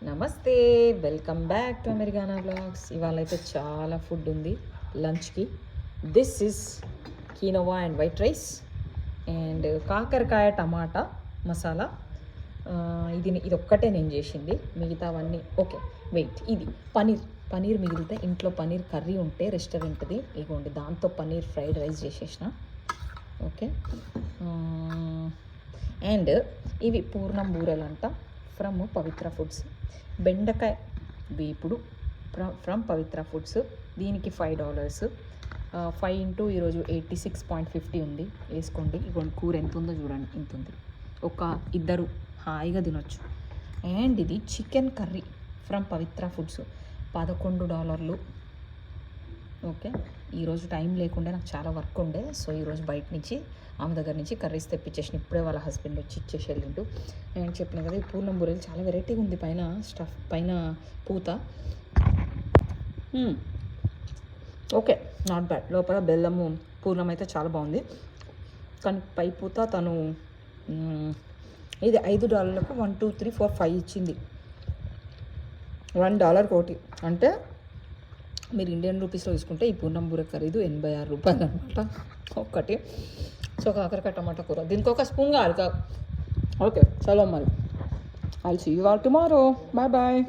నమస్తే, welcome back to అమెరికానా blogs. ఇవాళ అయితే చాలా ఫుడ్ ఉంది లంచ్కి. This is quinoa and white rice and కాకరకాయ టమాటా మసాలా. ఇది ఒక్కటే నేను చేసింది, మిగతావన్నీ ఓకే. వెయిట్, ఇది పనీర్ మిగిలితే ఇంట్లో పనీర్ కర్రీ ఉంటే రెస్టారెంట్ది ఇగోండి, దాంతో పనీర్ ఫ్రైడ్ రైస్ చేసేసిన. ఓకే, అండ్ ఇవి పూర్ణం బూరెలు అంట ఫ్రమ్ పవిత్ర ఫుడ్స్. బెండకాయ వేపుడు ఫ్రమ్ పవిత్ర ఫుడ్స్. దీనికి $5. 5 ఇంటూ ఈరోజు 86.50 ఉంది, వేసుకోండి. ఇగోండి కూర ఎంత ఉందో చూడండి, ఇంత ఉంది. ఒక ఇద్దరు హాయిగా తినొచ్చు. అండ్ ఇది chicken curry from Pavitra foods, $11. Okay, ఈరోజు టైం లేకుండా నాకు చాలా వర్క్ ఉండే, సో ఈరోజు బయట నుంచి ఆమె దగ్గర నుంచి కర్రీస్ తెప్పించేసిన. ఇప్పుడే వాళ్ళ హస్బెండ్ వచ్చి ఇచ్చేసి వెళ్ళిండు. నేను చెప్పిన కదా, ఈ పూర్ణం బూరెలు చాలా వెరైటీగా ఉంది. పైన స్టఫ్, పైన పూత ఓకే, నాట్ బ్యాడ్. లోపల బెల్లము పూర్ణం అయితే చాలా బాగుంది, కానీ పై పూత తను ఇది $5కు 1 2 3 4 5 ఇచ్చింది. $1 కోటి అంటే మీరు ఇండియన్ రూపీస్లో తీసుకుంటే ఈ పూర్ణం బూరె ఖరీదు $86 అనమాట ఒక్కటి. సో కాకరకాయ టమాటా కూర, దీనికి ఒక స్పూన్ కావాలి. ఓకే, చలో మరి, I'll see you all tomorrow. Bye bye.